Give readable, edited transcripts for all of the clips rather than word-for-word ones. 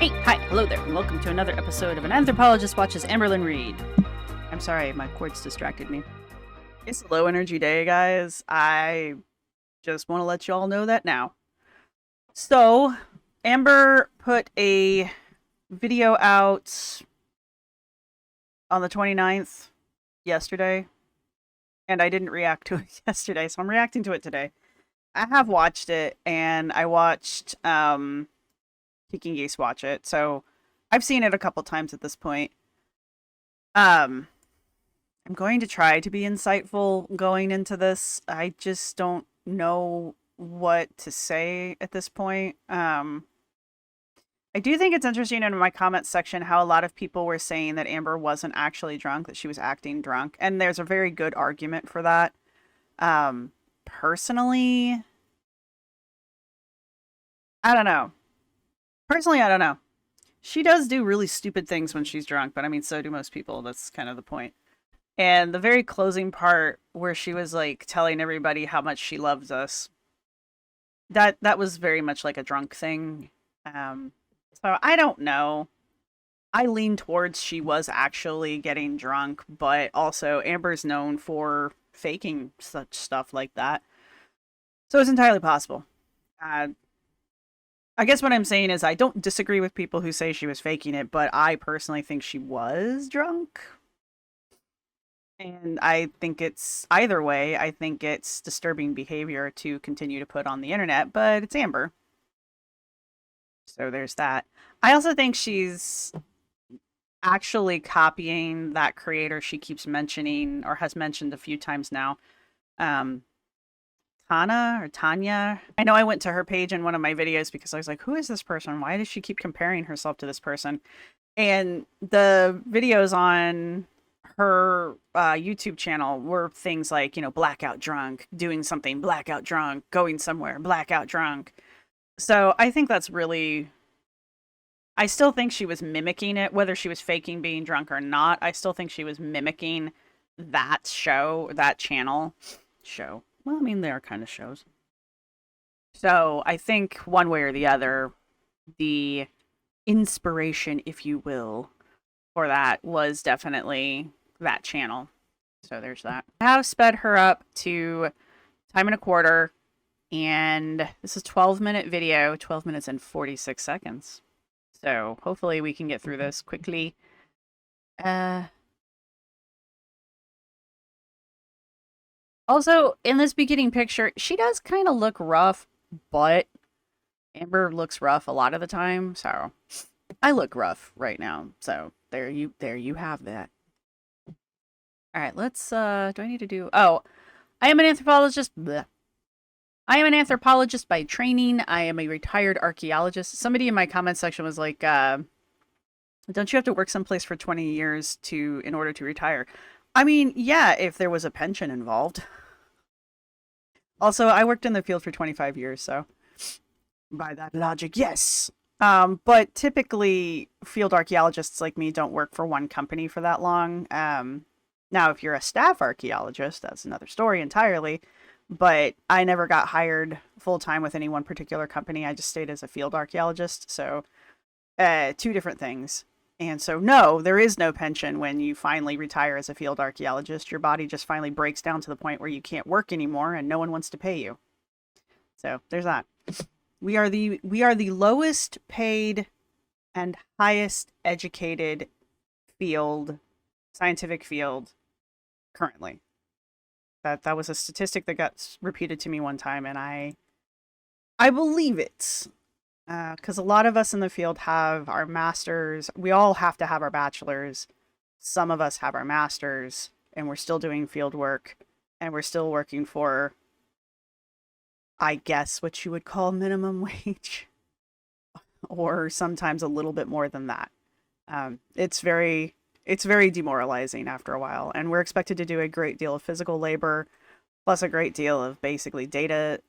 Hey, hi, hello there, and welcome to another episode of An Anthropologist Watches Amberlynn Read. I'm sorry, my cords distracted me. It's a low energy day, guys. I just want to let you all know that now. So, Amber put a video out on the 29th yesterday, and I didn't react to it yesterday, so I'm reacting to it today. I have watched it, and I watched Kicking Geese watch it, so I've seen it a couple times at this point. I'm going to try to be insightful going into this. I just don't know what to say at this point. I do think it's interesting in my comments section how a lot of people were saying that Amber wasn't actually drunk, that she was acting drunk, and there's a very good argument for that. Personally, I don't know. I don't know. She does do really stupid things when she's drunk, but I mean, so do most people. That's kind of the point. And the very closing part where she was like telling everybody how much she loves us, that was very much like a drunk thing. So I don't know. I lean towards she was actually getting drunk, but also Amber's known for faking such stuff like that. So it's entirely possible. Uh, I guess what I'm saying is I don't disagree with people who say she was faking it, but I personally think she was drunk. And I think it's either way, I think it's disturbing behavior to continue to put on the internet, but it's Amber. So there's that. I also think she's actually copying that creator she keeps mentioning or has mentioned a few times now. Um, Tanya. I know I went to her page in one of my videos because I was like, who is this person? Why does she keep comparing herself to this person? And the videos on her YouTube channel were things like, blackout drunk, doing something, blackout drunk, going somewhere, blackout drunk. So I think that's really, I still think she was mimicking it, whether she was faking being drunk or not. I still think she was mimicking that show, that channel show. Well, I mean, they are kind of shows. So I think one way or the other, the inspiration, if you will, for that was definitely that channel. So there's that. I have sped her up to time and a quarter, and this is 12-minute video, 12 minutes and 46 seconds. So hopefully we can get through this quickly. Also, in this beginning picture, she does kind of look rough, but Amber looks rough a lot of the time, so I look rough right now. So there you have that. All right, let's do I need to do Oh, I am an anthropologist. Bleh. I am an anthropologist by training. I am a retired archaeologist. Somebody in my comment section was like, don't you have to work someplace for 20 years in order to retire? I mean, yeah, if there was a pension involved. Also, I worked in the field for 25 years, so by that logic, yes. But typically, field archaeologists like me don't work for one company for that long. Now, if you're a staff archaeologist, that's another story entirely. But I never got hired full-time with any one particular company. I just stayed as a field archaeologist. So, two different things. And so, no, there is no pension when you finally retire as a field archaeologist. Your body just finally breaks down to the point where you can't work anymore and no one wants to pay you. So, there's that. We are the lowest paid and highest educated scientific field currently. That was a statistic that got repeated to me one time, and I believe it. Because a lot of us in the field have our masters. We all have to have our bachelors. Some of us have our masters, and we're still doing field work, and we're still working for, I guess, what you would call minimum wage, or sometimes a little bit more than that. It's very demoralizing after a while, and we're expected to do a great deal of physical labor, plus a great deal of basically data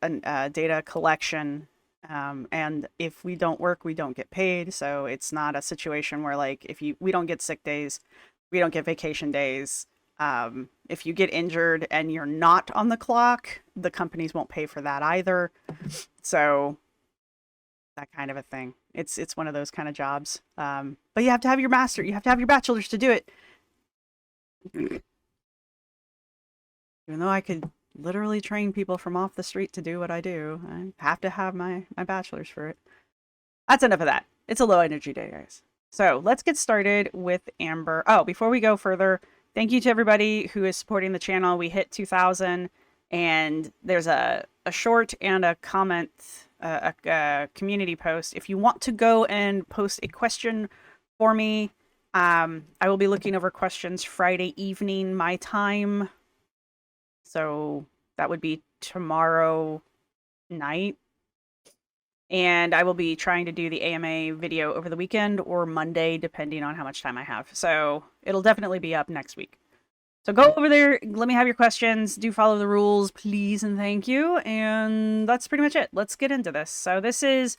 collection. And if we don't work, we don't get paid. So it's not a situation where like we don't get sick days, we don't get vacation days. If you get injured and you're not on the clock, the companies won't pay for that either. So that kind of a thing. It's one of those kind of jobs. But you have to have your master. You have to have your bachelor's to do it. Even though I could literally train people from off the street to do what I do, I have to have my bachelor's for it. That's enough of that. It's a low energy day, guys. So let's get started with Amber. Oh, before we go further, thank you to everybody who is supporting the channel. We hit 2,000, and there's a short and a comment, a community post. If you want to go and post a question for me, I will be looking over questions Friday evening, my time. So that would be tomorrow night. And I will be trying to do the AMA video over the weekend or Monday, depending on how much time I have. So it'll definitely be up next week. So go over there, let me have your questions. Do follow the rules, please and thank you. And that's pretty much it. Let's get into this. So this is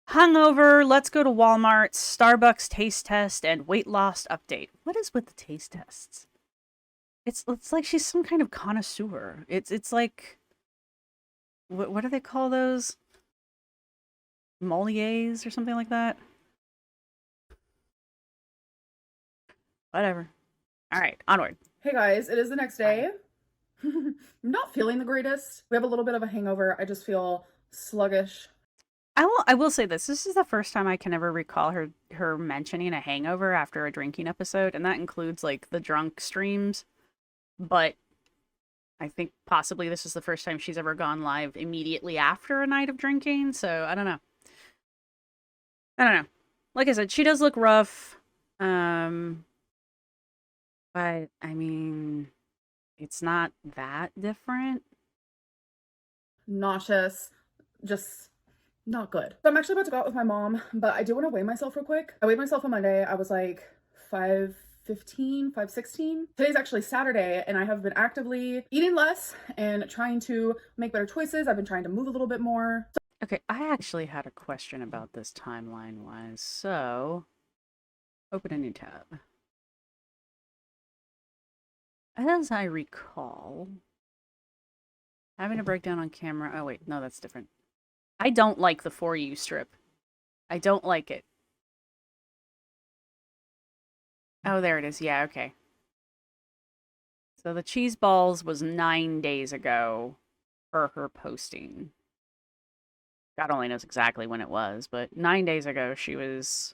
Hangover, Let's Go to Walmart, Starbucks taste test, and weight loss update. What is with the taste tests? It's like she's some kind of connoisseur. It's like, what do they call those? Molières or something like that. Whatever. All right, onward. Hey guys, it is the next day. I'm not feeling the greatest. We have a little bit of a hangover. I just feel sluggish. I will say this. This is the first time I can ever recall her mentioning a hangover after a drinking episode, and that includes like the drunk streams. But I think possibly this is the first time she's ever gone live immediately after a night of drinking, so I don't know. Like I said, she does look rough. But I mean, it's not that different. Nauseous. Just not good. So I'm actually about to go out with my mom, but I do want to weigh myself real quick. I weighed myself on Monday. I was like 515, 516. Today's actually Saturday, and I have been actively eating less and trying to make better choices. I've been trying to move a little bit more. Okay, I actually had a question about this timeline-wise, so open a new tab. As I recall, having a breakdown on camera... Oh, wait, no, that's different. I don't like the For You strip. I don't like it. Oh, there it is. Yeah, okay. So the cheese balls was 9 days ago for her posting. God only knows exactly when it was, but 9 days ago she was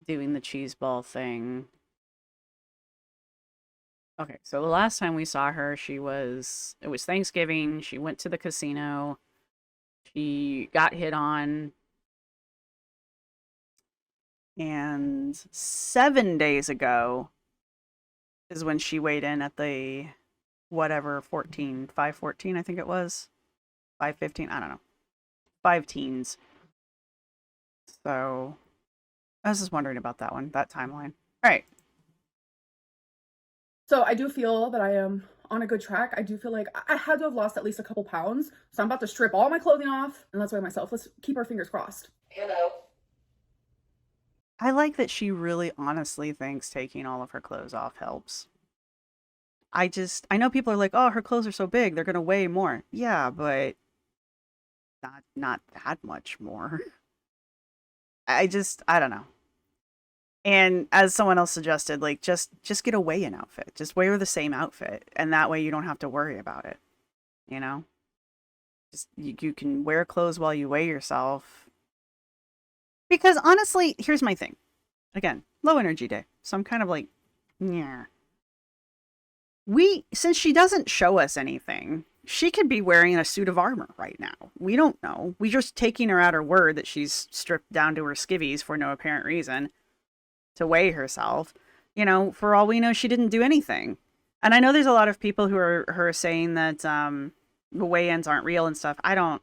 doing the cheese ball thing. Okay, so the last time we saw her, it was Thanksgiving. She went to the casino. She got hit on. And 7 days ago is when she weighed in at the whatever 514, I think it was. 515, I don't know. 5 teens. So I was just wondering about that one, that timeline. All right. So I do feel that I am on a good track. I do feel like I had to have lost at least a couple pounds. So I'm about to strip all my clothing off and let's weigh myself. Let's keep our fingers crossed. Hello. I like that she really honestly thinks taking all of her clothes off helps. I know people are like, oh, her clothes are so big, they're going to weigh more. Yeah, but not that much more. I don't know. And as someone else suggested, like, just get a weigh-in outfit. Just wear the same outfit. And that way you don't have to worry about it. You know? Just, you can wear clothes while you weigh yourself. Because honestly, here's my thing. Again, low energy day. So I'm kind of like, yeah. Since she doesn't show us anything, she could be wearing a suit of armor right now. We don't know. We're just taking her at her word that she's stripped down to her skivvies for no apparent reason to weigh herself. You know, for all we know, she didn't do anything. And I know there's a lot of people who are saying that the weigh-ins aren't real and stuff. I'm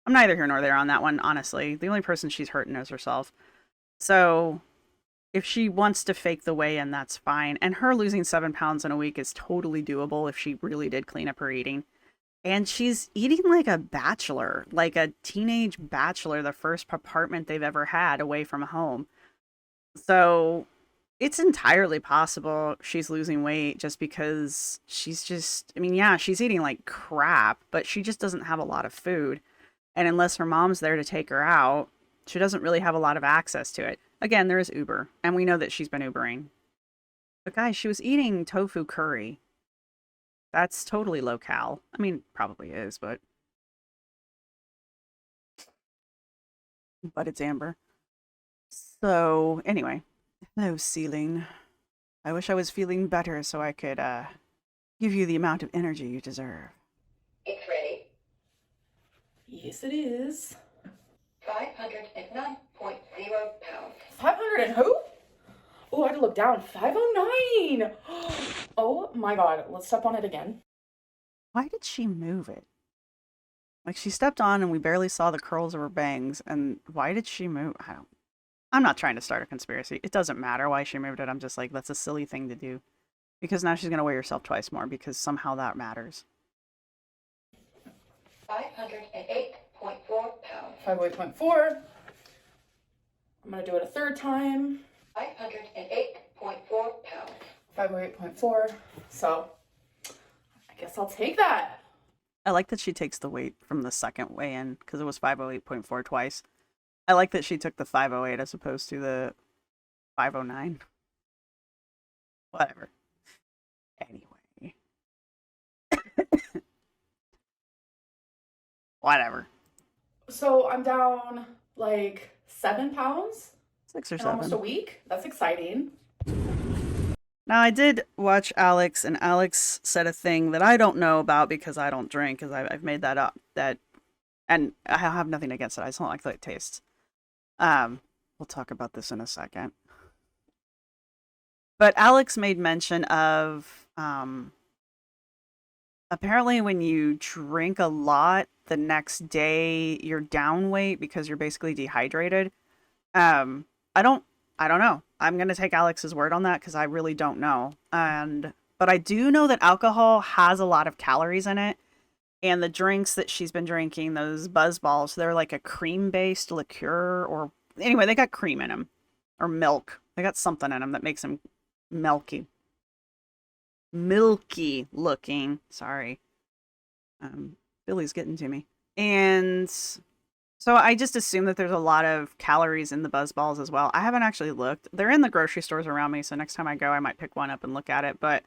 neither here nor there on that one, honestly. The only person she's hurting is herself. So if she wants to fake the weigh-in, that's fine. And her losing 7 pounds in a week is totally doable if she really did clean up her eating. And she's eating like a bachelor, like a teenage bachelor, the first apartment they've ever had away from home. So it's entirely possible she's losing weight just because she's just, I mean, yeah, she's eating like crap, but she just doesn't have a lot of food. And unless her mom's there to take her out, She doesn't really have a lot of access to it. Again, there is Uber, and we know that she's been Ubering. But guys, she was eating tofu curry. That's totally low-cal. I mean, probably is, but it's Amber. So, anyway. Hello, ceiling. I wish I was feeling better so I could, give you the amount of energy you deserve. It's ready. Yes, it is. 509.0 pounds. 500 and who? Oh, I had to look down. 509. Oh my god. Let's step on it again. Why did she move it? Like, she stepped on and we barely saw the curls of her bangs, and why did she move? I'm not trying to start a conspiracy. It doesn't matter why she moved it. I'm just like, that's a silly thing to do. Because now she's going to weigh herself twice more, because somehow that matters. 508.4 pounds. 508.4. I'm going to do it a third time. 508.4 pounds. 508.4. So, I guess I'll take that. I like that she takes the weight from the second weigh-in, because it was 508.4 twice. I like that she took the 508 as opposed to the 509. Whatever. Anyway. Whatever. So, I'm down like 7 pounds 6 or in 7. almost a week. That's exciting. Now, I did watch Alex, and Alex said a thing that I don't know about because I don't drink, because I've made that up. And I have nothing against it. I just don't like the way it tastes. We'll talk about this in a second. But Alex made mention of, apparently when you drink a lot, the next day you're down weight because you're basically dehydrated. I don't know. I'm going to take Alex's word on that because I really don't know. But I do know that alcohol has a lot of calories in it. And the drinks that she's been drinking, those buzz balls, they're like a cream-based liqueur, or anyway, they got cream in them, or milk. They got something in them that makes them milky looking. Sorry. Billy's getting to me. And so I just assume that there's a lot of calories in the buzz balls as well. I haven't actually looked. They're in the grocery stores around me, so next time I go, I might pick one up and look at it. But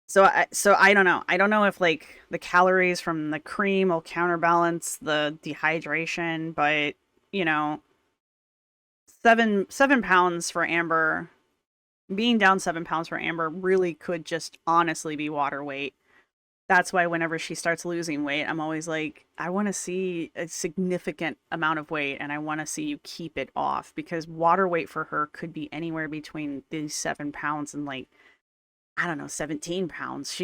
so I don't know. I don't know if like the calories from the cream will counterbalance the dehydration, but you know, 7 pounds for Amber, being down 7 pounds for Amber really could just honestly be water weight. That's why whenever she starts losing weight, I'm always like, I want to see a significant amount of weight, and I want to see you keep it off, because water weight for her could be anywhere between these 7 pounds and like, I don't know, 17 pounds. She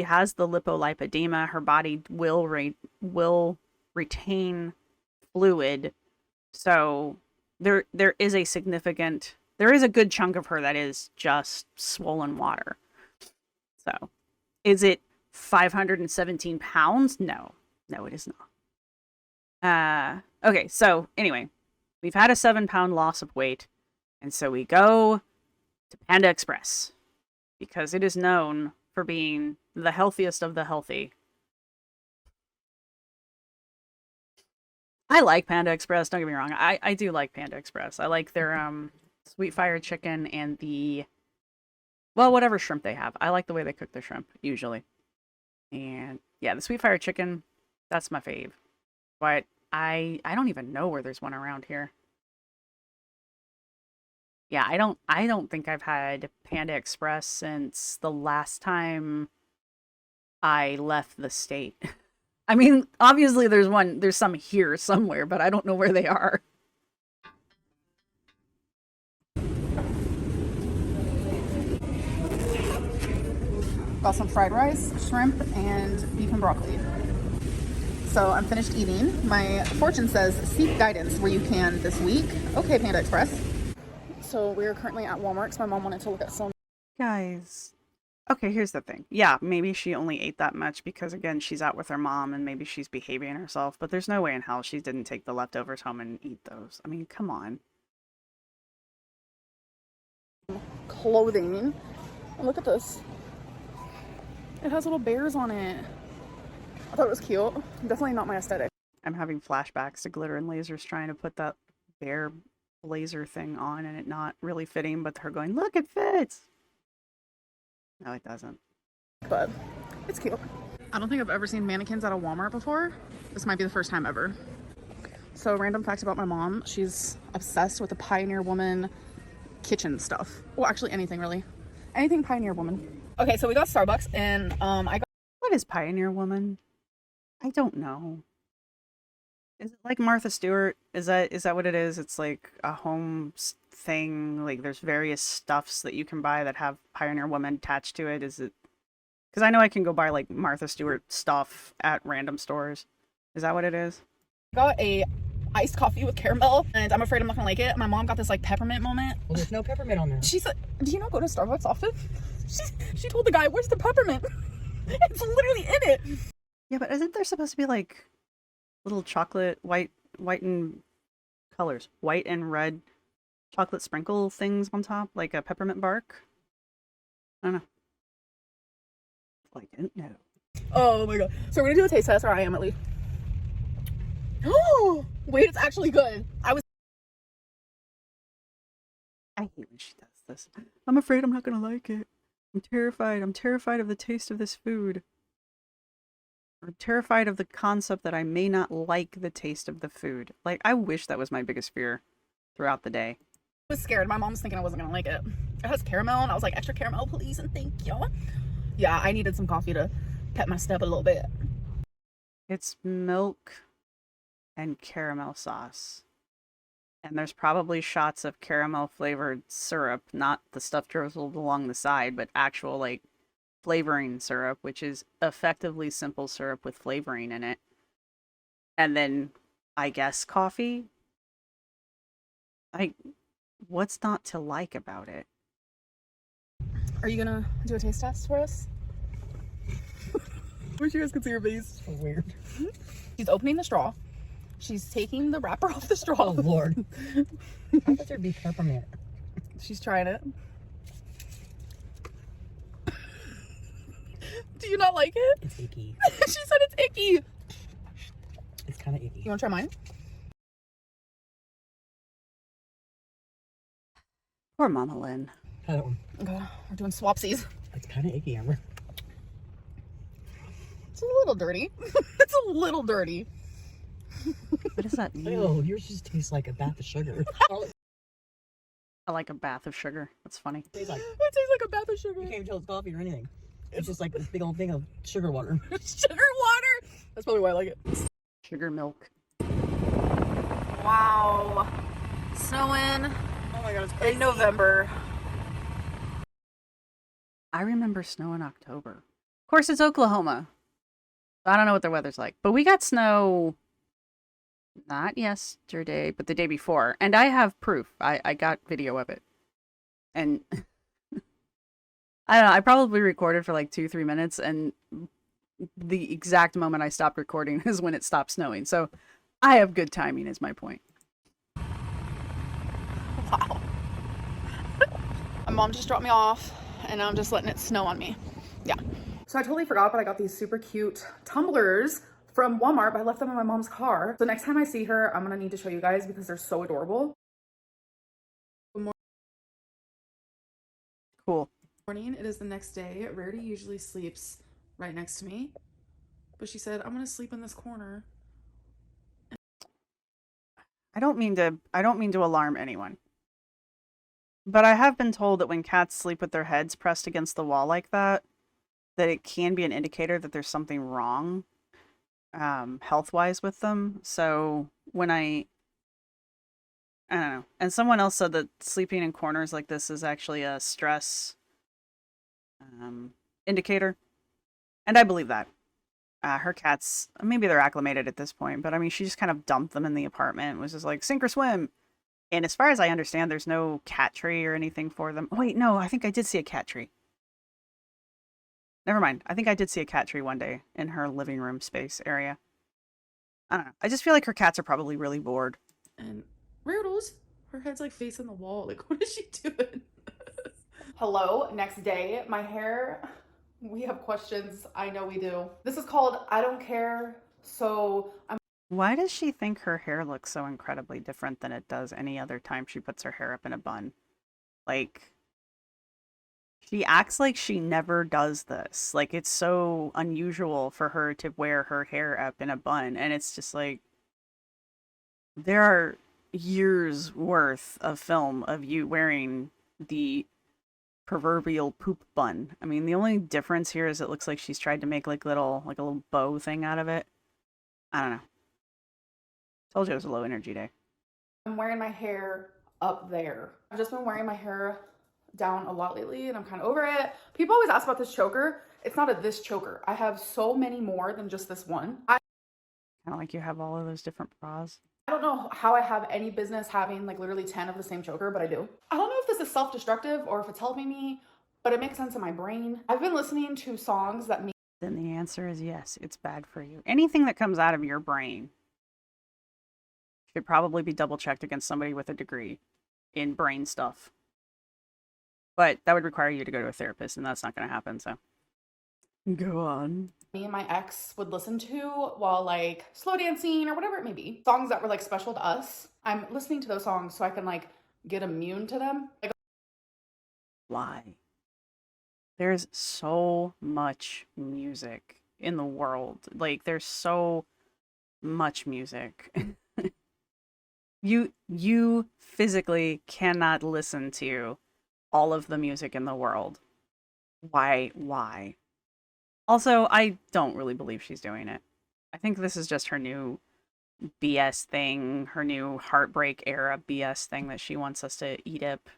has the lipolipedema. Her body will retain fluid. So there is a good chunk of her that is just swollen water. So is it 517 pounds? No, it is not. Okay. So anyway, we've had a 7-pound loss of weight. And so we go to Panda Express, because it is known for being the healthiest of the healthy. I like Panda Express, don't get me wrong. I do like Panda Express. I like their sweet fire chicken and whatever shrimp they have. I like the way they cook their shrimp, usually. And yeah, the sweet fire chicken, that's my fave. But I don't even know where there's one around here. Yeah, I don't think I've had Panda Express since the last time I left the state. I mean, obviously there's some here somewhere, but I don't know where they are. Got some fried rice, shrimp, and beef and broccoli. So I'm finished eating. My fortune says seek guidance where you can this week. Okay, Panda Express. So we're currently at Walmart because my mom wanted to look at some. Guys, okay, here's the thing. Yeah, maybe she only ate that much because, again, she's out with her mom and maybe she's behaving herself, but there's no way in hell she didn't take the leftovers home and eat those. I mean, come on. Clothing. Oh, look at this. It has little bears on it. I thought it was cute. Definitely not my aesthetic. I'm having flashbacks to Glitter and Lasers trying to put that bear blazer thing on and it not really fitting, but her going, look, it fits. No, it doesn't. But it's cute. I don't think I've ever seen mannequins at a Walmart before. This might be the first time ever. So, random facts about my mom. She's obsessed with the Pioneer Woman kitchen stuff. Well, actually anything really. Anything Pioneer Woman. Okay, so we got Starbucks and I got... What is Pioneer Woman? I don't know. Is it like Martha Stewart? Is that what it is? It's like a home thing. Like there's various stuffs that you can buy that have Pioneer Woman attached to it. Is it? Because I know I can go buy like Martha Stewart stuff at random stores. Is that what it is? got a iced coffee with caramel and I'm afraid I'm not gonna like it. My mom got this like peppermint moment. Well, there's no peppermint on there. She said, do you not go to Starbucks often? She told the guy, where's the peppermint? It's literally in it. Yeah, but isn't there supposed to be like little chocolate, white and colors, white and red chocolate sprinkle things on top, like a peppermint bark? I don't know. I don't know. Oh my god. So we're gonna do a taste test, or I am at least. Oh, wait, it's actually good. I hate when she does this. I'm afraid I'm not gonna like it. I'm terrified. I'm terrified of the taste of this food. I'm terrified of the concept that I may not like the taste of the food. Like, I wish that was my biggest fear throughout the day. I was scared. My mom was thinking I wasn't gonna like it. It has caramel, and I was like, extra caramel, please, and thank you. Yeah, I needed some coffee to pep my step a little bit. It's milk and caramel sauce. And there's probably shots of caramel flavored syrup, not the stuff drizzled along the side, but actual, like, flavoring syrup, which is effectively simple syrup with flavoring in it. And then, I guess, coffee? Like, what's not to like about it? Are you gonna do a taste test for us? Wish you guys could see her face. So weird. She's opening the straw. She's taking the wrapper off the straw. Oh lord. I thought there'd be peppermint. She's trying it. Do you not like it? It's icky. She said it's icky. It's kind of icky. You want to try mine? Poor Mama Lynn. Try that one. Okay, we're doing swapsies. It's kind of icky, Amber. It's a little dirty. It's a little dirty. What does that mean? Oh, yours just tastes like a bath of sugar. I like a bath of sugar. That's funny. It tastes like, It tastes like a bath of sugar. you can't even tell it's coffee or anything. It's just like this big old thing of sugar water. Sugar water. That's probably why I like it. Sugar milk. Wow. Snowing. Oh my god, it's crazy. In November. I remember snow in October. Of course, it's Oklahoma. I don't know what the weather's like. But we got snow not yesterday, but the day before. And I have proof. I got video of it. And I don't know, I probably recorded for like 2-3 minutes, and the exact moment I stopped recording is when it stopped snowing. So I have good timing is my point. Wow. My mom just dropped me off, and I'm just letting it snow on me. Yeah. So I totally forgot, but I got these super cute tumblers from Walmart, but I left them in my mom's car. So next time I see her, I'm gonna need to show you guys because they're so adorable. Cool. Morning, it is the next day. Rarity usually sleeps right next to me, but she said, I'm gonna sleep in this corner. I don't mean to alarm anyone. But I have been told that when cats sleep with their heads pressed against the wall like that it can be an indicator that there's something wrong health-wise with them. So when I don't know. And someone else said that sleeping in corners like this is actually a stress indicator. And I believe that. Her cats, maybe they're acclimated at this point, but I mean, she just kind of dumped them in the apartment. It was just like, sink or swim. And as far as I understand, there's no cat tree or anything for them. Oh, wait, no, I think I did see a cat tree. Never mind. I think I did see a cat tree one day in her living room space area. I don't know. I just feel like her cats are probably really bored. And Riddles, her head's like facing the wall. Like, what is she doing? Hello, next day. My hair, we have questions. I know we do. This is called I Don't Care. So I'm Why does she think her hair looks so incredibly different than it does any other time she puts her hair up in a bun? Like, she acts like she never does this. Like, it's so unusual for her to wear her hair up in a bun. And it's just like, there are years worth of film of you wearing the proverbial poop bun. I mean, the only difference here is it looks like she's tried to make like a little bow thing out of it. I don't know. Told you it was a low energy day. I'm wearing my hair up there. I've just been wearing my hair down a lot lately and I'm kind of over it. People always ask about this choker. It's not a this choker. I have so many more than just this one. Kind of like you have all of those different bras. I don't know how I have any business having like literally 10 of the same choker, but I do. I don't know if this is self-destructive or if it's helping me, but it makes sense in my brain. I've been listening to songs that make Then the answer is yes, it's bad for you. Anything that comes out of your brain should probably be double checked against somebody with a degree in brain stuff. But that would require you to go to a therapist, and that's not going to happen, so. Go on. me and my ex would listen to while like slow dancing or whatever it may be. Songs that were like special to us. I'm listening to those songs so I can like get immune to them. Like, Why? There's so much music in the world. Like, there's so much music. You physically cannot listen to all of the music in the world. Why? Also, I don't really believe she's doing it. I think this is just her new BS thing, her new heartbreak era BS thing that she wants us to eat up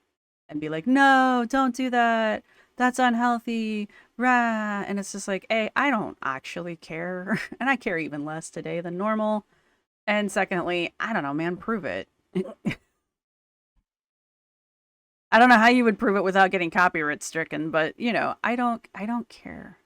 and be like, no, don't do that. That's unhealthy. Rah. And it's just like, hey, I don't actually care. And I care even less today than normal. And secondly, I don't know, man, prove it. I don't know how you would prove it without getting copyright stricken, but you know, I don't care.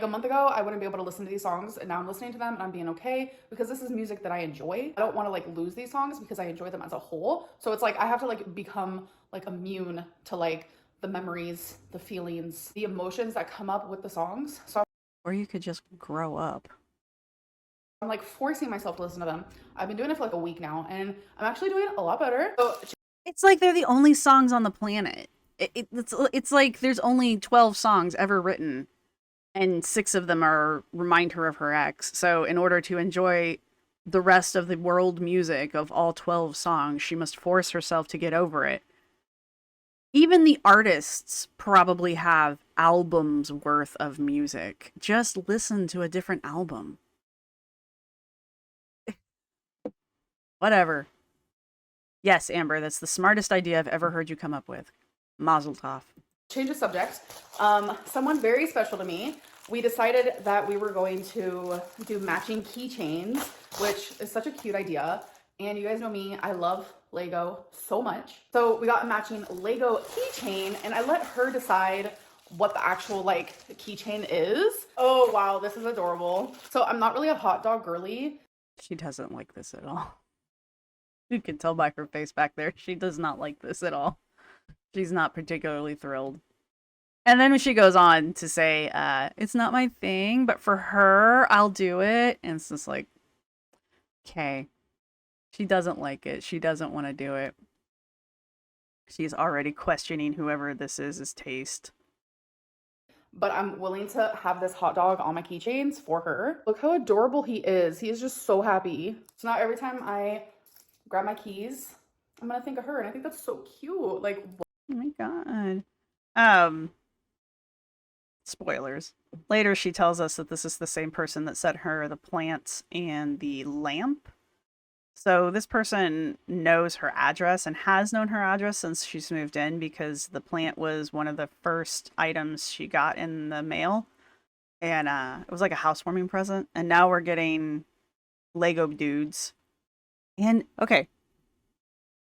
a month ago, I wouldn't be able to listen to these songs, and now I'm listening to them and I'm being okay because this is music that I enjoy. I don't want to like lose these songs because I enjoy them as a whole. So it's like I have to like become like immune to like the memories, the feelings, the emotions that come up with the songs. So Or you could just grow up. I'm like forcing myself to listen to them. I've been doing it for like a week now and I'm actually doing a lot better. So It's like they're the only songs on the planet. It's like there's only 12 songs ever written, and 6 of them are remind her of her ex. So in order to enjoy the rest of the world music of all 12 songs, she must force herself to get over it. Even the artists probably have albums worth of music. Just listen to a different album. Whatever. Yes, Amber, that's the smartest idea I've ever heard you come up with. Mazel tov. change the subject. Someone very special to me. We decided that we were going to do matching keychains, which is such a cute idea. And you guys know me, I love Lego so much. So we got a matching Lego keychain and I let her decide what the actual like keychain is. Oh wow, this is adorable. So I'm not really a hot dog girly. She doesn't like this at all. You can tell by her face back there. She does not like this at all. She's not particularly thrilled. And then she goes on to say, it's not my thing, but for her, I'll do it. And it's just like, okay. She doesn't like it. She doesn't want to do it. She's already questioning whoever this is' taste. But I'm willing to have this hot dog on my keychains for her. Look how adorable he is. He is just so happy. So now every time I grab my keys, I'm gonna think of her. And I think that's so cute. Like, Oh my god. Spoilers. Later she tells us that this is the same person that sent her the plants and the lamp. So this person knows her address and has known her address since she's moved in because the plant was one of the first items she got in the mail. And it was like a housewarming present. And now we're getting Lego dudes. And, okay,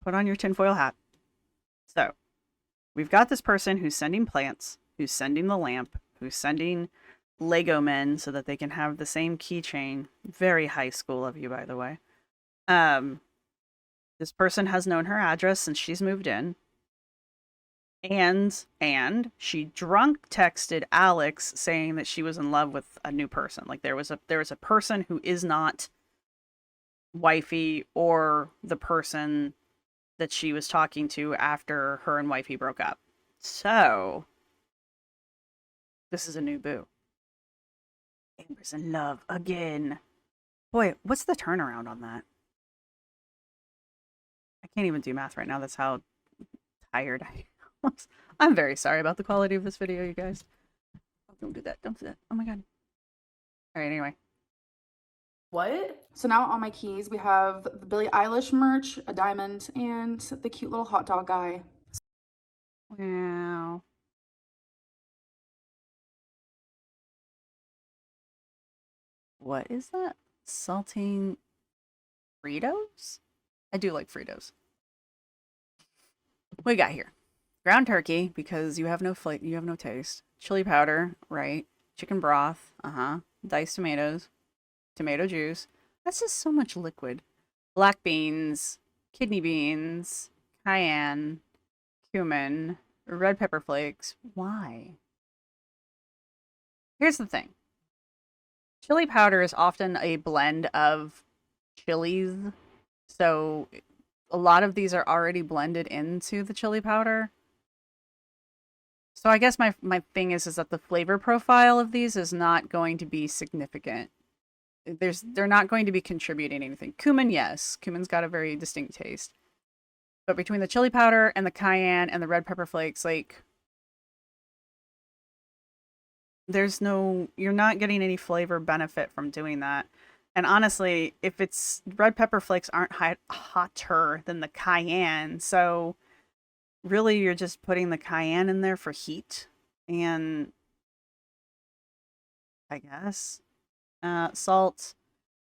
put on your tinfoil hat. So, we've got this person who's sending plants, who's sending the lamp, who's sending Lego men so that they can have the same keychain. Very high school of you, by the way. This person has known her address since she's moved in. And she drunk texted Alex saying that she was in love with a new person. Like there was a person who is not wifey or the person that she was talking to after her and wifey broke up. So, this is a new boo. Amber's in love again. Boy, what's the turnaround on that? I can't even do math right now. That's how tired I am. I'm very sorry about the quality of this video, you guys. Oh, don't do that. Don't do that. Oh my god. All right, anyway. What? So now on my keys, we have the Billie Eilish merch, a diamond, and the cute little hot dog guy. Wow. What is that? Saltine Fritos? I do like Fritos. What we got here? Ground turkey, because you have no you have no taste. Chili powder, right? Chicken broth, diced tomatoes, tomato juice. That's just so much liquid. Black beans, kidney beans, cayenne, cumin, red pepper flakes. Why? Here's the thing. Chili powder is often a blend of chilies. So a lot of these are already blended into the chili powder. So I guess my thing is that the flavor profile of these is not going to be significant. They're not going to be contributing anything. Cumin, yes. Cumin's got a very distinct taste. But between the chili powder and the cayenne and the red pepper flakes, like, you're not getting any flavor benefit from doing that. And honestly, if it's red pepper flakes aren't hotter than the cayenne, so really you're just putting the cayenne in there for heat. And I guess salt,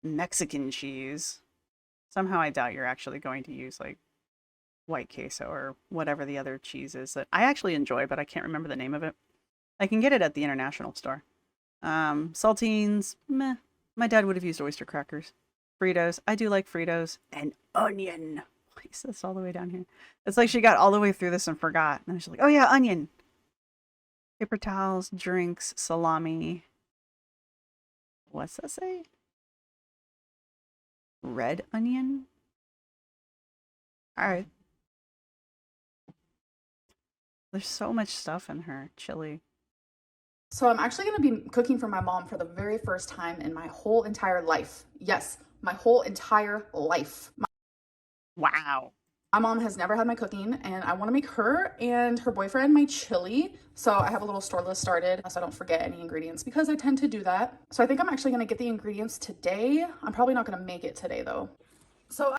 Mexican cheese. Somehow I doubt you're actually going to use like white queso or whatever the other cheese is that I actually enjoy, but I can't remember the name of it. I can get it at the international store. Saltines, meh. My dad would have used oyster crackers. Fritos, I do like Fritos. And onion. Why is this all the way down here? It's like she got all the way through this and forgot. And then she's like, oh yeah, onion. Paper towels, drinks, salami. What's that say? Red onion? Alright. There's so much stuff in her. Chili. So I'm actually going to be cooking for my mom for the very first time in my whole entire life. Yes, my whole entire life. Wow. My mom has never had my cooking, and I want to make her and her boyfriend my chili. So I have a little store list started so I don't forget any ingredients because I tend to do that. So I think I'm actually going to get the ingredients today. I'm probably not going to make it today though. So all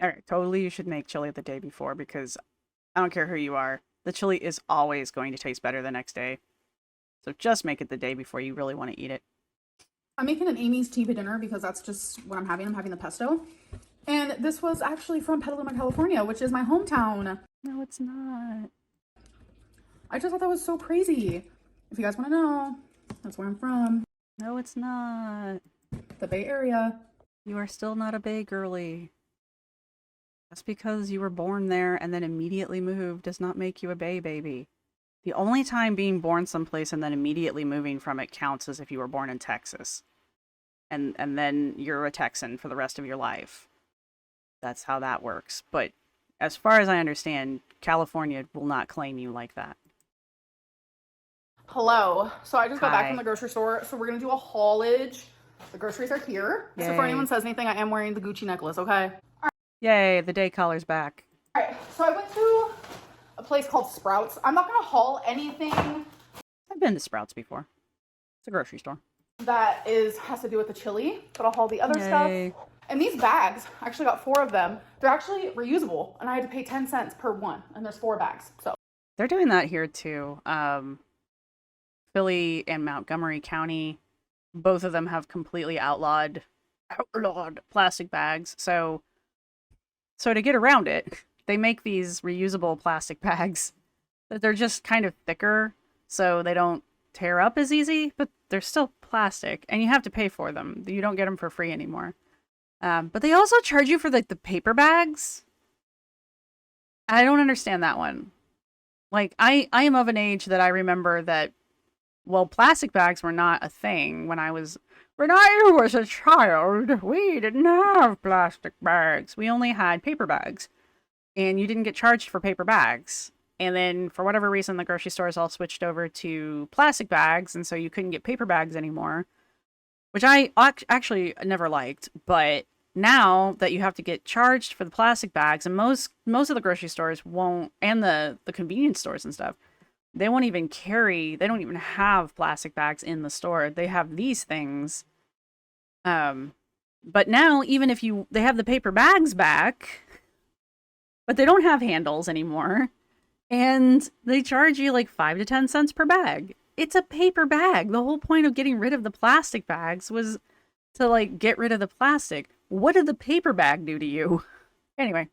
right, totally you should make chili the day before because I don't care who you are. The chili is always going to taste better the next day. So just make it the day before you really want to eat it. I'm making an Amy's tea for dinner because that's just what I'm having. I'm having the pesto. And this was actually from Petaluma, California, which is my hometown. No, it's not. I just thought that was so crazy. If you guys want to know, that's where I'm from. No, it's not. The Bay Area. You are still not a Bay girly. Just because you were born there and then immediately moved does not make you a Bay baby. The only time being born someplace and then immediately moving from it counts as if you were born in Texas. And then you're a Texan for the rest of your life. That's how that works. But as far as I understand, California will not claim you like that. Hello. So I just got back Hi. from the grocery store. So we're going to do a haulage. The groceries are here. So before Yay. anyone says anything, I am wearing the Gucci necklace, okay? Yay, the day caller's back. All right. So I went to a place called Sprouts. I'm not going to haul anything I've been to Sprouts before. It's a grocery store. that has to do with the chili, but I'll haul the other Yay. stuff. And these bags, I actually got 4 of them. They're actually reusable, and I had to pay 10 cents per one, and there's 4 bags. So They're doing that here too. Philly and Montgomery County, both of them have completely outlawed plastic bags. So to get around it, they make these reusable plastic bags. They're just kind of thicker, so they don't tear up as easy, but they're still plastic, and you have to pay for them. You don't get them for free anymore. But they also charge you for like the paper bags. I don't understand that one. Like, I am of an age that I remember that Well, plastic bags were not a thing when I was a child. We didn't have plastic bags. We only had paper bags. And you didn't get charged for paper bags. And then for whatever reason, the grocery stores all switched over to plastic bags, and so you couldn't get paper bags anymore, which I actually never liked. But now that you have to get charged for the plastic bags, and most of the grocery stores won't, and the convenience stores and stuff, they won't even carry, they don't even have plastic bags in the store. They have these things. But now, even if they have the paper bags back, but they don't have handles anymore, and they charge you like 5 to 10 cents per bag. It's a paper bag. The whole point of getting rid of the plastic bags was to like get rid of the plastic. What did the paper bag do to you? Anyway.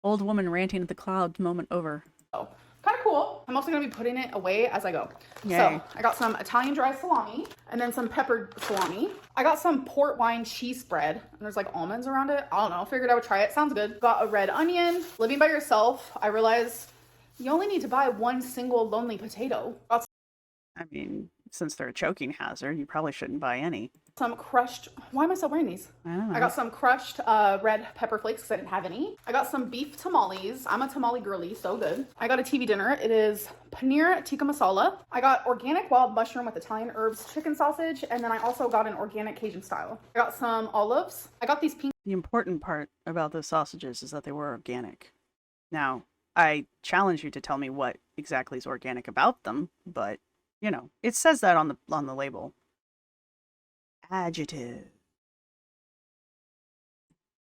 Old woman ranting at the clouds moment over. Oh, kind of cool. I'm also going to be putting it away as I go. Yay. So I got some Italian dry salami and then some peppered salami. I got some port wine cheese spread and there's like almonds around it. I don't know. Figured I would try it. Sounds good. Got a red onion. Living by yourself, I realized you only need to buy one single lonely potato. Got I mean, since they're a choking hazard, you probably shouldn't buy any. some crushed, why am I still wearing these? I don't know. I got some crushed red pepper flakes because I didn't have any. I got some beef tamales. I'm a tamale girly, so good. I got a TV dinner. It is paneer tikka masala. I got organic wild mushroom with Italian herbs chicken sausage, and then I also got an organic Cajun style. I got some olives. I got these pink. The important part about the sausages is that they were organic. Now, I challenge you to tell me what exactly is organic about them, but, you know, it says that on the label. Adjective.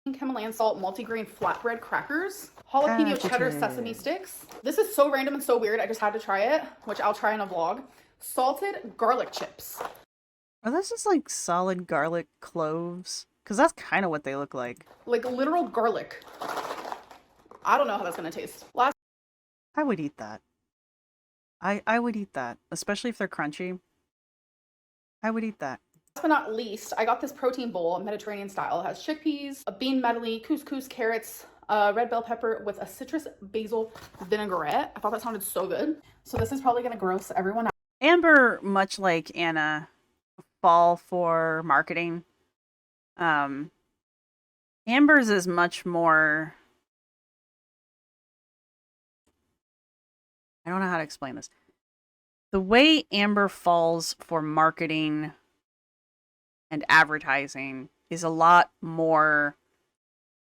Himalayan salt multigrain flatbread crackers, jalapeno cheddar Adjective. sesame sticks. This is so random and so weird. I just had to try it, which I'll try in a vlog. Salted garlic chips. Are those just like solid garlic cloves? Because that's kind of what they look like. Like literal garlic. I don't know how that's gonna taste. Last I would eat that. I would eat that, especially if they're crunchy. I would eat that. but not least, I got this protein bowl, Mediterranean style. It has chickpeas, a bean medley, couscous, carrots, red bell pepper with a citrus basil vinaigrette. I thought that sounded so good. So this is probably gonna gross everyone out. Amber, much like Anna, fall for marketing. Amber's is much more... I don't know how to explain this. The way Amber falls for marketing and advertising is a lot more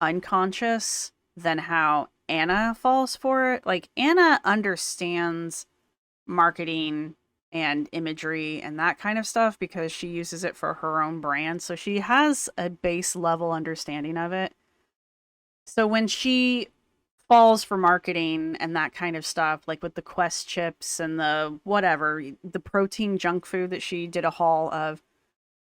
unconscious than how Anna falls for it. Like, Anna understands marketing and imagery and that kind of stuff because she uses it for her own brand. So she has a base level understanding of it. So when she falls for marketing and that kind of stuff, like with the Quest chips and the whatever, the protein junk food that she did a haul of,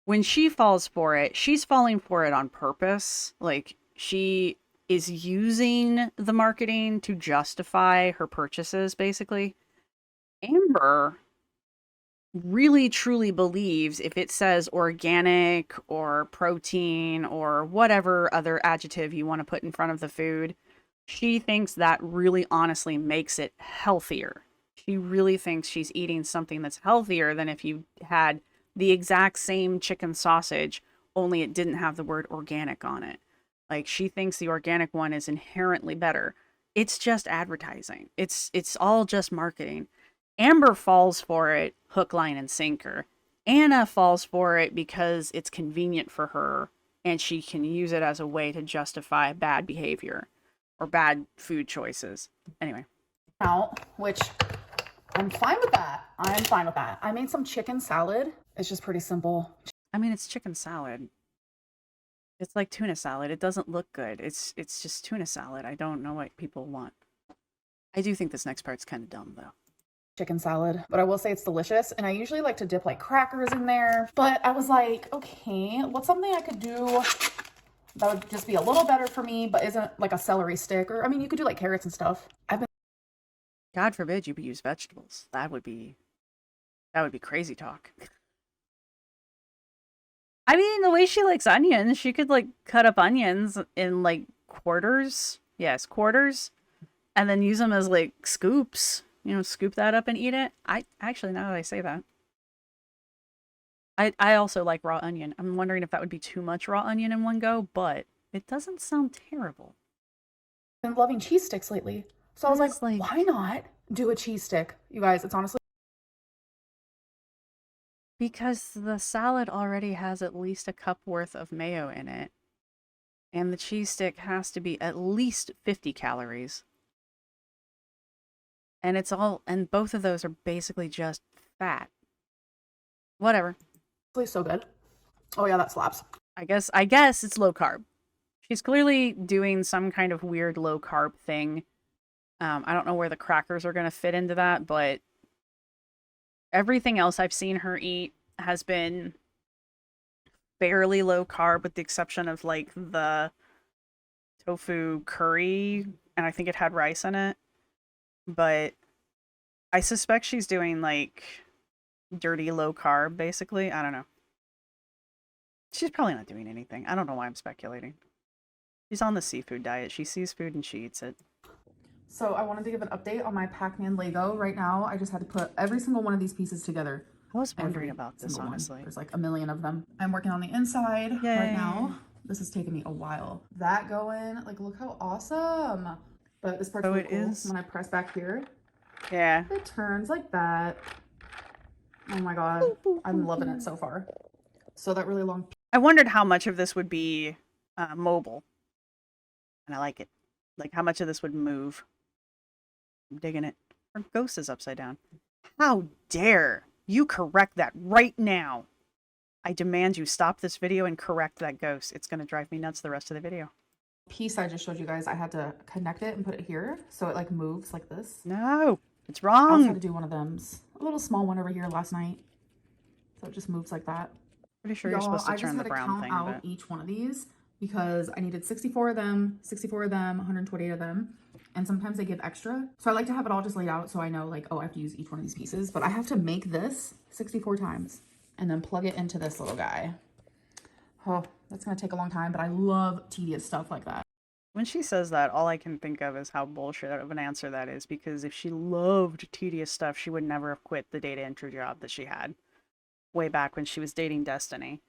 when she falls for it, she's falling for it on purpose. Like, she is using the marketing to justify her purchases, basically. Amber really truly believes if it says organic or protein or whatever other adjective you want to put in front of the food, she thinks that really honestly makes it healthier. She really thinks she's eating something that's healthier than if you had the exact same chicken sausage, only it didn't have the word organic on it. Like, she thinks the organic one is inherently better. It's just advertising. It's all just marketing. Amber falls for it hook, line, and sinker. Anna falls for it because it's convenient for her and she can use it as a way to justify bad behavior or bad food choices. Anyway. Out, which I'm fine with that. I'm fine with that. I made some chicken salad. It's just pretty simple. I mean, it's chicken salad. It's like tuna salad. It doesn't look good. It's just tuna salad. I don't know what people want. I do think this next part's kind of dumb, though. Chicken salad, but I will say it's delicious, and I usually like to dip like crackers in there, but I was like, okay, what's something I could do that would just be a little better for me but isn't like a celery stick, or I mean, you could do like carrots and stuff. God forbid you use vegetables. That would be crazy talk. I mean, the way she likes onions, she could like cut up onions in like quarters. Yes, quarters. And then use them as like scoops. scoop that up and eat it. I actually, now that I say that, I also like raw onion. I'm wondering if that would be too much raw onion in one go, but it doesn't sound terrible. Been loving cheese sticks lately. So I was It's like, like- why not do a cheese stick? You guys, it's honestly Because the salad already has at least a cup worth of mayo in it. And the cheese stick has to be at least 50 calories. And and both of those are basically just fat. Whatever. so good. Oh yeah, that slaps. I guess it's low carb. She's clearly doing some kind of weird low carb thing. I don't know where the crackers are going to fit into that, but everything else I've seen her eat has been fairly low carb, with the exception of like the tofu curry, and I think it had rice in it. But I suspect she's doing like dirty low carb, basically. I don't know. She's probably not doing anything. I don't know why I'm speculating. She's on the seafood diet. She sees food and she eats it. So I wanted to give an update on my Pac-Man Lego. Right now, I just had to put every single one of these pieces together. I was wondering Every about this, single one. honestly. There's like a million of them. I'm working on the inside Yay. right now. This has taken me a while. That going, like, look how awesome. But this part's So really it cool. is- When I press back here, Yeah. it turns like that. Oh my god, I'm loving it so far. So that really long I wondered how much of this would be mobile. And I like it. Like, how much of this would move. I'm digging it. Her ghost is upside down. How dare you correct that right now? I demand you stop this video and correct that ghost. It's going to drive me nuts the rest of the video. piece I just showed you guys, I had to connect it and put it here so it like moves like this. No, it's I also had wrong. to do one of them, a little small one over here last night. So it just moves like that. Pretty sure you're Y'all, supposed to I just turn the had to brown count thing, out but each one of these because I needed 64 of them, 128 of them, and sometimes they give extra. So I like to have it all just laid out so I know like, oh, I have to use each one of these pieces, but I have to make this 64 times and then plug it into this little guy. Oh, that's gonna take a long time, but I love tedious stuff like that. when she says that, all I can think of is how bullshit of an answer that is, because if she loved tedious stuff, she would never have quit the data entry job that she had way back when she was dating Destiny.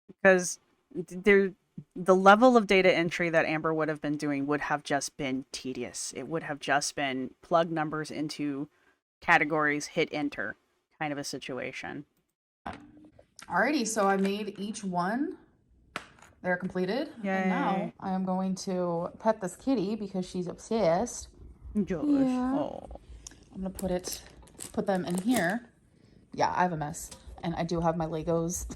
Because the level of data entry that Amber would have been doing would have just been tedious. It would have just been plug numbers into categories, hit enter kind of a situation. Alrighty, so I made each one. They're completed. Yay. And now I am going to pet this kitty because she's obsessed. Josh. Yeah. Oh. I'm gonna put them in here. Yeah, I have a mess. And I do have my Legos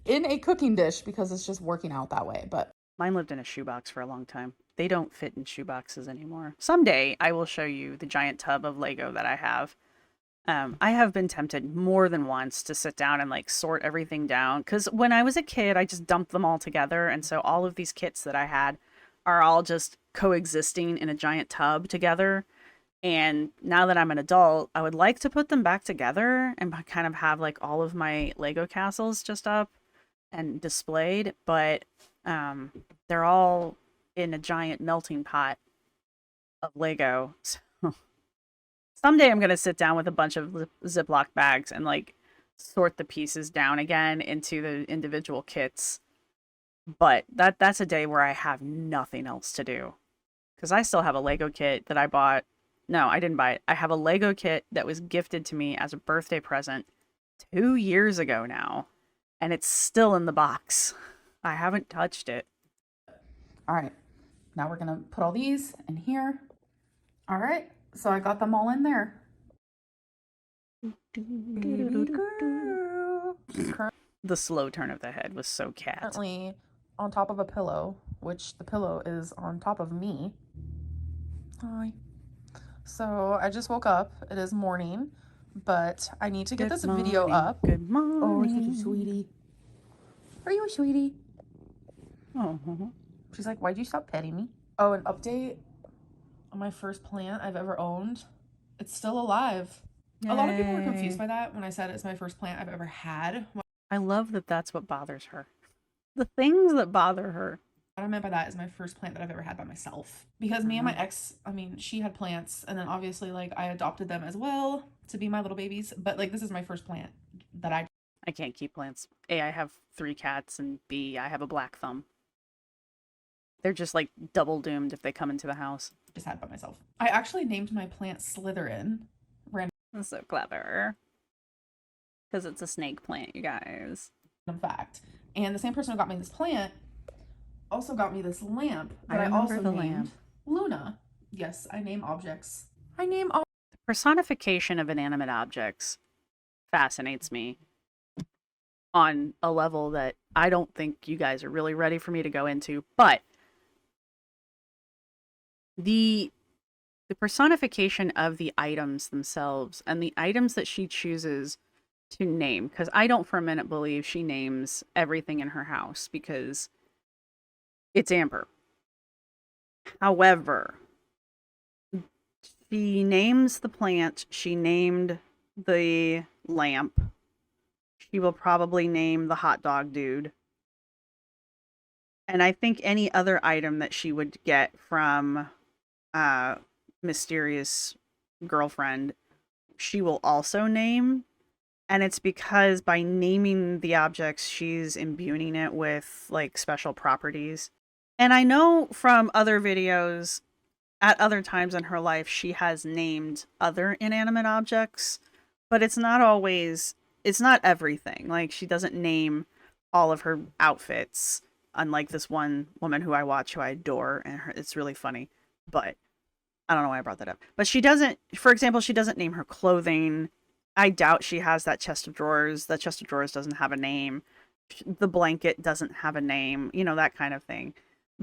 in a cooking dish because it's just working out that way. But Mine lived in a shoebox for a long time. They don't fit in shoeboxes anymore. Someday I will show you the giant tub of Lego that I have. I have been tempted more than once to sit down and like sort everything down. Because when I was a kid, I just dumped them all together. And so all of these kits that I had are all just coexisting in a giant tub together. And now that I'm an adult, I would like to put them back together and kind of have like all of my Lego castles just up and displayed. But they're all in a giant melting pot of Lego. So someday I'm going to sit down with a bunch of Ziploc bags and like sort the pieces down again into the individual kits. But that's a day where I have nothing else to do. Because I still have a Lego kit that I bought. No, I didn't buy it. I have a Lego kit that was gifted to me as a birthday present 2 years ago now. And it's still in the box. I haven't touched it. all right, now we're gonna put all these in here. All right, so I got them all in there. The slow turn of the head was so cat. Currently on top of a pillow, which the pillow is on top of me. Hi. So I just woke up. It is morning, but I need to get this video up. Good morning. Oh, it's such a sweetie. Are you a sweetie? Oh. She's like, why'd you stop petting me? Oh, an update on my first plant I've ever owned. It's still alive. A lot of people were confused by that when I said it's my first plant I've ever had. I love that that's what bothers her. The things that bother her. What I meant by that is my first plant that I've ever had by myself. Because me and my ex, I mean, she had plants, and then obviously, like, I adopted them as well to be my little babies. But, like, this is my first plant that I can't keep plants. A, I have 3 cats, and B, I have a black thumb. They're just like double doomed if they come into the house. just had by myself. I actually named my plant Slytherin. That's so clever. Because it's a snake plant, you guys. Random fact. And the same person who got me this plant also got me this lamp that I remember also the named lamp. Luna. Yes, I name objects. I name all. Personification of inanimate objects fascinates me on a level that I don't think you guys are really ready for me to go into, but the personification of the items themselves and the items that she chooses to name, because I don't for a minute believe she names everything in her house because it's Amber. However, she names the plant, she named the lamp, she will probably name the hot dog dude. And I think any other item that she would get from mysterious girlfriend, she will also name. And it's because by naming the objects, she's imbuing it with like special properties. And I know from other videos, at other times in her life, she has named other inanimate objects, but it's not always, it's not everything. Like, she doesn't name all of her outfits, unlike this one woman who I watch, who I adore, and it's really funny. But I don't know why I brought that up. But she doesn't, for example, she doesn't name her clothing. I doubt she has that chest of drawers. That chest of drawers doesn't have a name. The blanket doesn't have a name, you know, that kind of thing.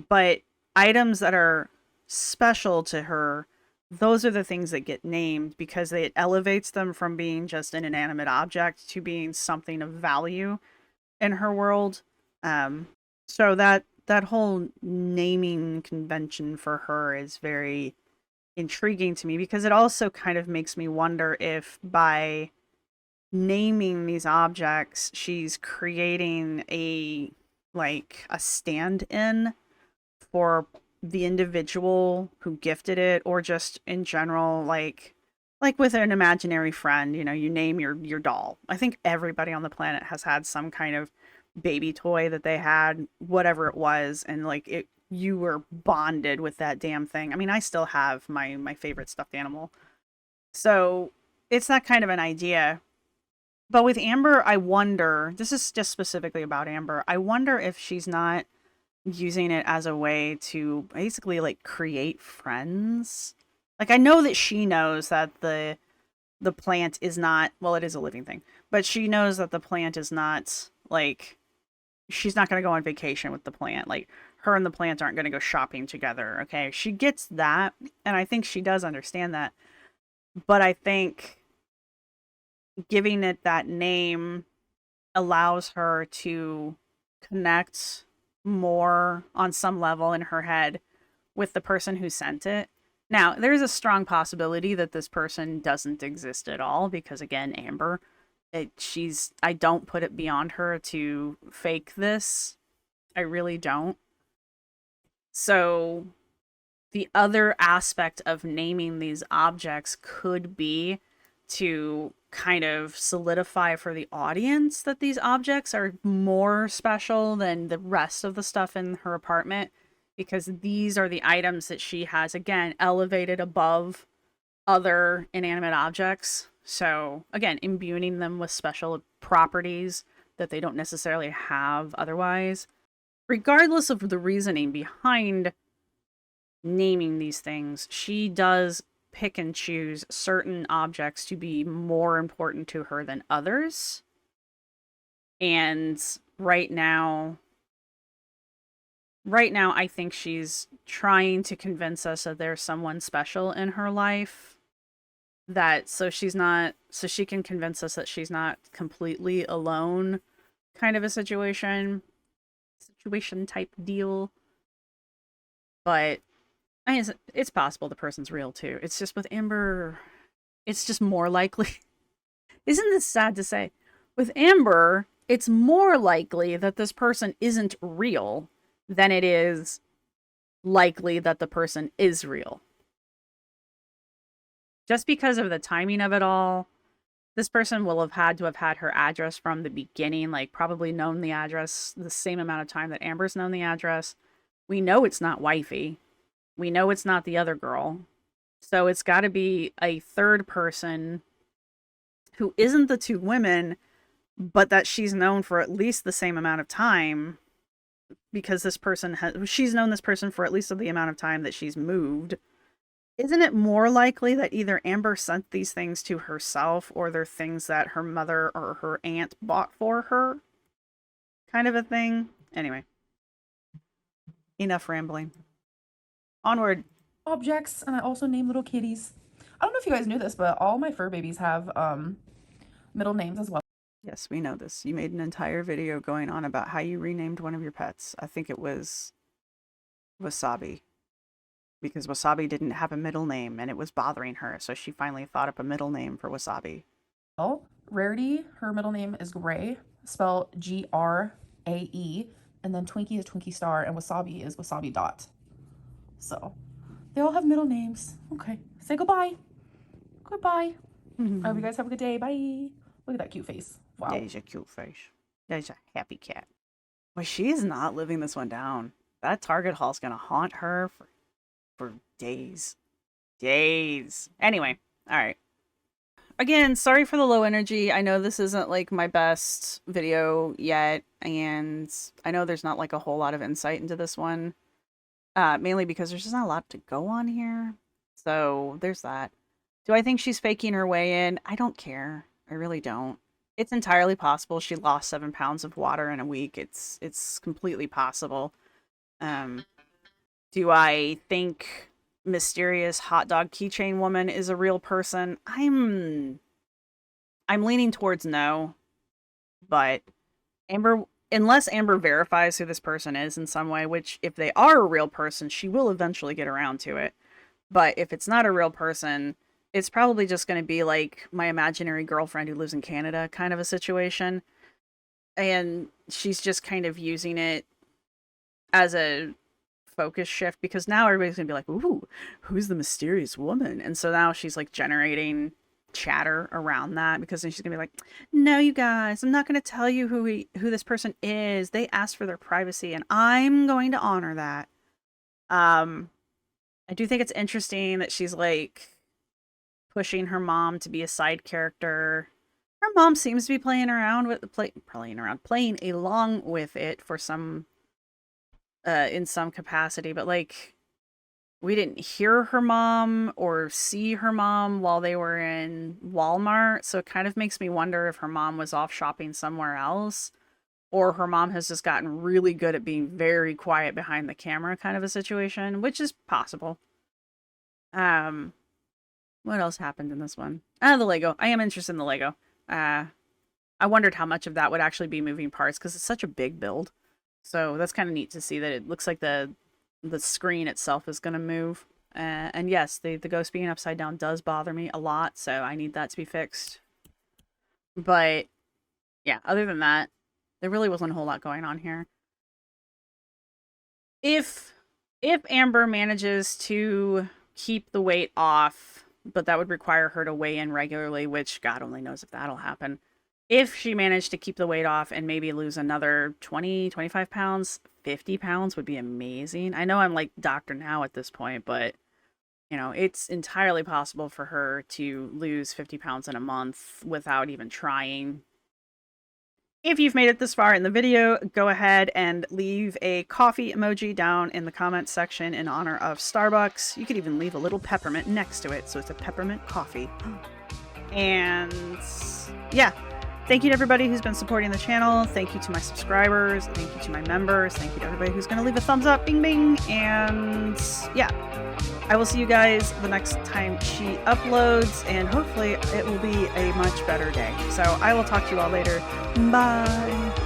But items that are special to her, those are the things that get named because it elevates them from being just an inanimate object to being something of value in her world. So that whole naming convention for her is very intriguing to me because it also kind of makes me wonder if by naming these objects, she's creating a stand-in for the individual who gifted it, or just in general, like with an imaginary friend, you know, you name your doll. I think everybody on the planet has had some kind of baby toy that they had, whatever it was, and like you were bonded with that damn thing. I mean, I still have my favorite stuffed animal. So it's that kind of an idea. But with Amber, I wonder, this is just specifically about Amber, I wonder if she's not using it as a way to basically like create friends. Like, I know that she knows that the plant is not, well, it is a living thing, but she knows that the plant is not like, she's not going to go on vacation with the plant. Like, her and the plant aren't going to go shopping together. Okay. She gets that. And I think she does understand that. But I think giving it that name allows her to connect more on some level in her head with the person who sent it. Now, there's a strong possibility that this person doesn't exist at all because, again, Amber, I don't put it beyond her to fake this. I really don't. So the other aspect of naming these objects could be to kind of solidify for the audience that these objects are more special than the rest of the stuff in her apartment, because these are the items that she has, again, elevated above other inanimate objects. So, again, imbuing them with special properties that they don't necessarily have otherwise. Regardless of the reasoning behind naming these things, she does pick and choose certain objects to be more important to her than others. And right now, I think she's trying to convince us that there's someone special in her life, that so she can convince us that she's not completely alone, kind of a situation type deal. But I mean, it's possible the person's real too. It's just with Amber, it's just more likely. Isn't this sad to say? With Amber, it's more likely that this person isn't real than it is likely that the person is real. Just because of the timing of it all, this person will have had to have had her address from the beginning, like probably known the address the same amount of time that Amber's known the address. We know it's not wifey. We know it's not the other girl. So it's got to be a third person who isn't the two women, but that she's known for at least the same amount of time, because this person she's known this person for at least the amount of time that she's moved. Isn't it more likely that either Amber sent these things to herself, or they're things that her mother or her aunt bought for her? Kind of a thing. Anyway. Enough rambling. Onward. Objects, and I also name little kitties. I don't know if you guys knew this, but all my fur babies have middle names as well. Yes, we know this. You made an entire video going on about how you renamed one of your pets. I think it was Wasabi. Because Wasabi didn't have a middle name and it was bothering her, so she finally thought up a middle name for Wasabi. Well, Rarity, her middle name is Gray, spelled Grae, and then Twinkie is Twinkie Star, and Wasabi is Wasabi Dot. So, they all have middle names. Okay, say goodbye. Goodbye. I hope you guys have a good day. Bye. Look at that cute face. Wow. That is a cute face. That is a happy cat. Well, she is not living this one down. That Target haul's gonna haunt her for days. Days. Anyway, all right. Again, sorry for the low energy. I know this isn't like my best video yet, and I know there's not like a whole lot of insight into this one. Mainly because there's just not a lot to go on here. So there's that. Do I think she's faking her way in? I don't care. I really don't. It's entirely possible she lost 7 pounds of water in a week. It's completely possible. Do I think mysterious hot dog keychain woman is a real person? I'm leaning towards no. But unless Amber verifies who this person is in some way, which if they are a real person, she will eventually get around to it. But if it's not a real person, it's probably just going to be like my imaginary girlfriend who lives in Canada kind of a situation. And she's just kind of using it as a focus shift, because now everybody's going to be like, ooh, who's the mysterious woman? And so now she's like generating chatter around that, because then she's going to be like, no, you guys, I'm not going to tell you who this person is. They asked for their privacy and I'm going to honor that. I do think it's interesting that she's like pushing her mom to be a side character. Her mom seems to be playing along with it for some, in some capacity, but like we didn't hear her mom or see her mom while they were in Walmart, so it kind of makes me wonder if her mom was off shopping somewhere else, or her mom has just gotten really good at being very quiet behind the camera kind of a situation, which is possible. What else happened in this one? The Lego. I am interested in the Lego. I wondered how much of that would actually be moving parts, because it's such a big build. So that's kind of neat to see that it looks like the screen itself is going to move. And yes, the ghost being upside down does bother me a lot, so I need that to be fixed. But yeah, other than that, there really wasn't a whole lot going on here. If Amber manages to keep the weight off, but that would require her to weigh in regularly, which God only knows if that'll happen. If she managed to keep the weight off and maybe lose another 20, 25 pounds, 50 pounds would be amazing. I know I'm like Dr. Now at this point, but you know, it's entirely possible for her to lose 50 pounds in a month without even trying. If you've made it this far in the video, go ahead and leave a coffee emoji down in the comments section in honor of Starbucks. You could even leave a little peppermint next to it, so it's a peppermint coffee. And yeah, thank you to everybody who's been supporting the channel. Thank you to my subscribers. Thank you to my members. Thank you to everybody who's going to leave a thumbs up. Bing, bing. And yeah, I will see you guys the next time she uploads, and hopefully it will be a much better day. So I will talk to you all later. Bye.